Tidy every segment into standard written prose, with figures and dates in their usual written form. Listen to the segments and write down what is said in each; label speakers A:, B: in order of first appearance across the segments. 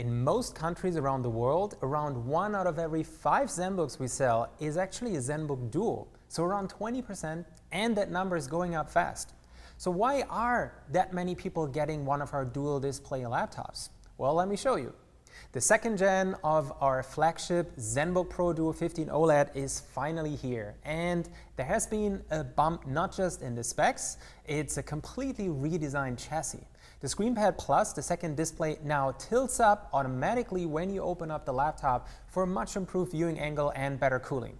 A: In most countries around the world, around 1 out of every 5 ZenBooks we sell is actually a ZenBook Duo, so around 20%, and that number is going up fast. So why are that many people getting one of our dual display laptops? Well, let me show you. The second gen of our flagship ZenBook Pro Duo 15 OLED is finally here, and there has been a bump not just in the specs, it's a completely redesigned chassis. The ScreenPad Plus, the second display, now tilts up automatically when you open up the laptop for a much improved viewing angle and better cooling.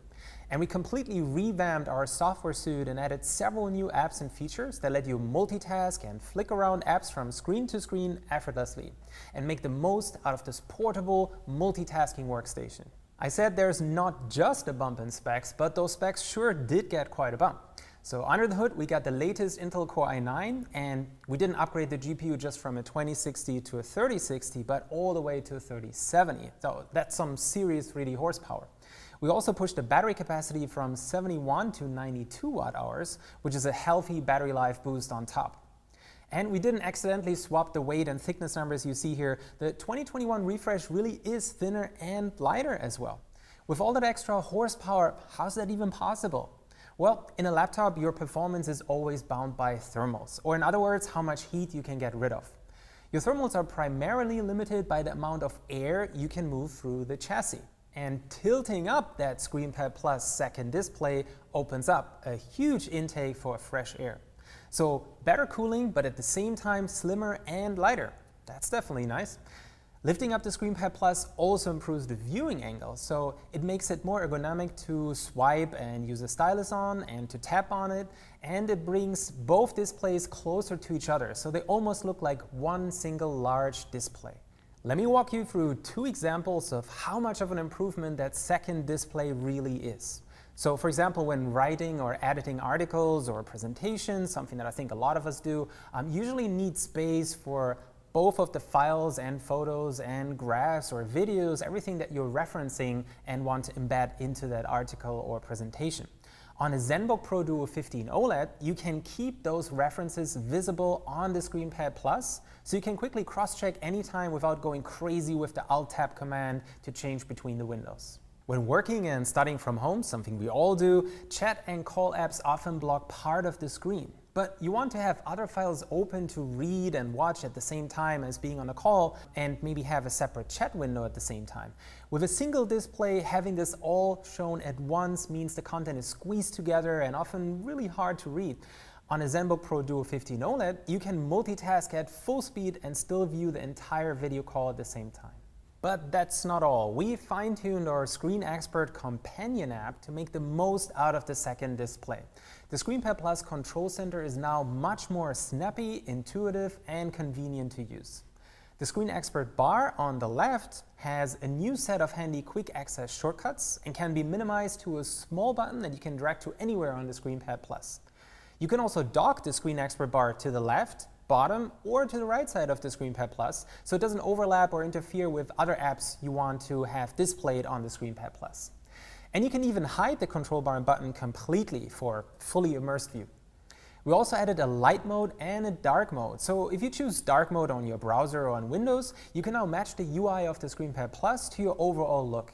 A: And we completely revamped our software suite and added several new apps and features that let you multitask and flick around apps from screen to screen effortlessly and make the most out of this portable multitasking workstation. I said there's not just a bump in specs, but those specs sure did get quite a bump. So under the hood, we got the latest Intel Core i9, and we didn't upgrade the GPU just from a 2060 to a 3060, but all the way to a 3070. So that's some serious 3D horsepower. We also pushed the battery capacity from 71 to 92 watt-hours, which is a healthy battery life boost on top. And we didn't accidentally swap the weight and thickness numbers you see here. The 2021 refresh really is thinner and lighter as well. With all that extra horsepower, how's that even possible? Well, in a laptop, your performance is always bound by thermals, or in other words, how much heat you can get rid of. Your thermals are primarily limited by the amount of air you can move through the chassis. And tilting up that ScreenPad Plus second display opens up a huge intake for fresh air. So better cooling, but at the same time slimmer and lighter. That's definitely nice. Lifting up the ScreenPad Plus also improves the viewing angle, so it makes it more ergonomic to swipe and use a stylus on and to tap on it, and it brings both displays closer to each other, so they almost look like one single large display. Let me walk you through 2 examples of how much of an improvement that second display really is. So for example, when writing or editing articles or presentations, something that I think a lot of us do, usually need space for both of the files and photos and graphs or videos, everything that you're referencing and want to embed into that article or presentation. On a ZenBook Pro Duo 15 OLED, you can keep those references visible on the ScreenPad Plus, so you can quickly cross-check anytime without going crazy with the Alt-Tab command to change between the windows. When working and studying from home, something we all do, chat and call apps often block part of the screen. But you want to have other files open to read and watch at the same time as being on a call, and maybe have a separate chat window at the same time. With a single display, having this all shown at once means the content is squeezed together and often really hard to read. On a ZenBook Pro Duo 15 OLED, you can multitask at full speed and still view the entire video call at the same time. But that's not all. We fine-tuned our Screen Expert companion app to make the most out of the second display. The ScreenPad Plus control center is now much more snappy, intuitive, and convenient to use. The Screen Expert bar on the left has a new set of handy quick access shortcuts and can be minimized to a small button that you can drag to anywhere on the ScreenPad Plus. You can also dock the Screen Expert bar to the left, bottom, or to the right side of the ScreenPad Plus, so it doesn't overlap or interfere with other apps you want to have displayed on the ScreenPad Plus. And you can even hide the control bar and button completely for fully immersed view. We also added a light mode and a dark mode, so if you choose dark mode on your browser or on Windows, you can now match the UI of the ScreenPad Plus to your overall look.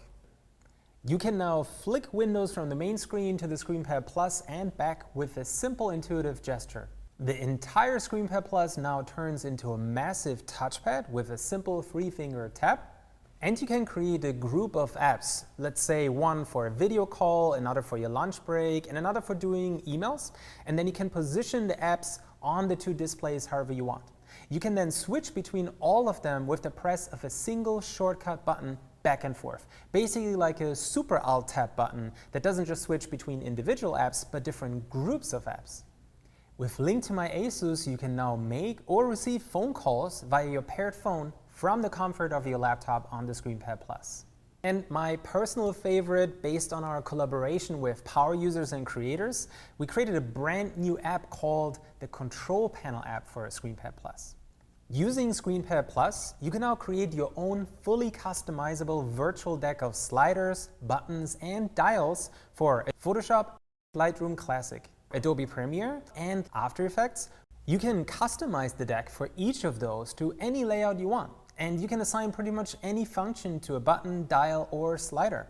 A: You can now flick windows from the main screen to the ScreenPad Plus and back with a simple intuitive gesture. The entire ScreenPad Plus now turns into a massive touchpad with a simple 3-finger tap. And you can create a group of apps, let's say one for a video call, another for your lunch break, and another for doing emails. And then you can position the apps on the 2 displays however you want. You can then switch between all of them with the press of a single shortcut button back and forth. Basically like a super Alt-Tab button that doesn't just switch between individual apps, but different groups of apps. With Link to My ASUS, you can now make or receive phone calls via your paired phone from the comfort of your laptop on the ScreenPad Plus. And my personal favorite, based on our collaboration with power users and creators, we created a brand new app called the Control Panel app for ScreenPad Plus. Using ScreenPad Plus, you can now create your own fully customizable virtual deck of sliders, buttons, and dials for Photoshop, Lightroom Classic, Adobe Premiere, and After Effects. You can customize the deck for each of those to any layout you want. and you can assign pretty much any function to a button, dial, or slider.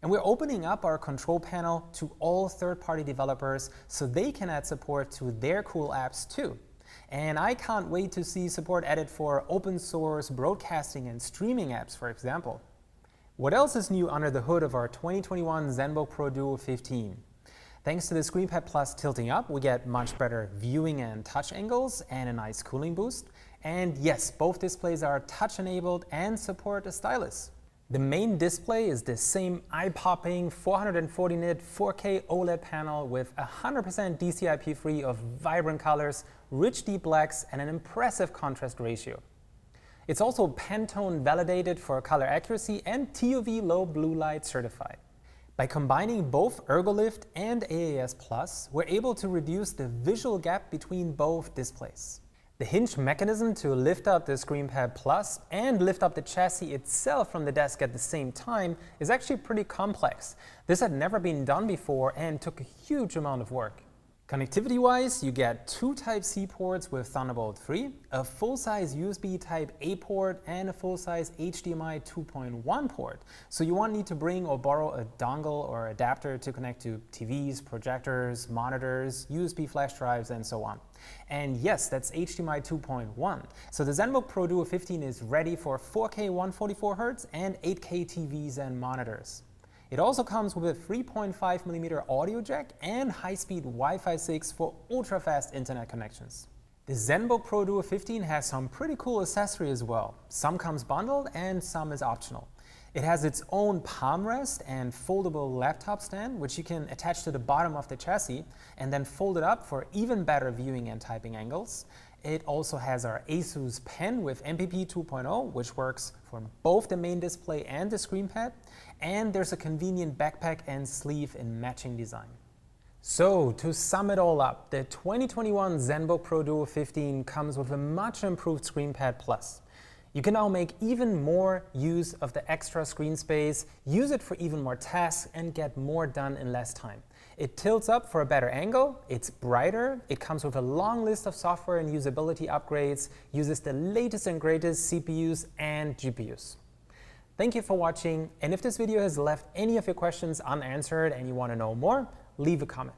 A: And we're opening up our control panel to all third-party developers so they can add support to their cool apps too. And I can't wait to see support added for open source broadcasting and streaming apps, for example. What else is new under the hood of our 2021 ZenBook Pro Duo 15? Thanks to the ScreenPad Plus tilting up, we get much better viewing and touch angles and a nice cooling boost. And yes, both displays are touch-enabled and support a stylus. The main display is the same eye-popping 440 nit 4K OLED panel with 100% DCI-P free of vibrant colors, rich deep blacks, and an impressive contrast ratio. It's also Pantone validated for color accuracy and TUV low blue light certified. By combining both ErgoLift and AAS Plus, we're able to reduce the visual gap between both displays. The hinge mechanism to lift up the ScreenPad Plus and lift up the chassis itself from the desk at the same time is actually pretty complex. This had never been done before and took a huge amount of work. Connectivity-wise, you get 2 Type-C ports with Thunderbolt 3, a full-size USB Type-A port, and a full-size HDMI 2.1 port. So you won't need to bring or borrow a dongle or adapter to connect to TVs, projectors, monitors, USB flash drives, and so on. And yes, that's HDMI 2.1. So the ZenBook Pro Duo 15 is ready for 4K 144Hz and 8K TVs and monitors. It also comes with a 3.5mm audio jack and high-speed Wi-Fi 6 for ultra-fast internet connections. The ZenBook Pro Duo 15 has some pretty cool accessories as well. Some comes bundled and some is optional. It has its own palm rest and foldable laptop stand, which you can attach to the bottom of the chassis and then fold it up for even better viewing and typing angles. It also has our ASUS pen with MPP 2.0, which works for both the main display and the ScreenPad. And there's a convenient backpack and sleeve in matching design. So, to sum it all up, the 2021 ZenBook Pro Duo 15 comes with a much improved ScreenPad Plus. You can now make even more use of the extra screen space, use it for even more tasks, and get more done in less time. It tilts up for a better angle, it's brighter, it comes with a long list of software and usability upgrades, uses the latest and greatest CPUs and GPUs. Thank you for watching, and if this video has left any of your questions unanswered and you want to know more, leave a comment.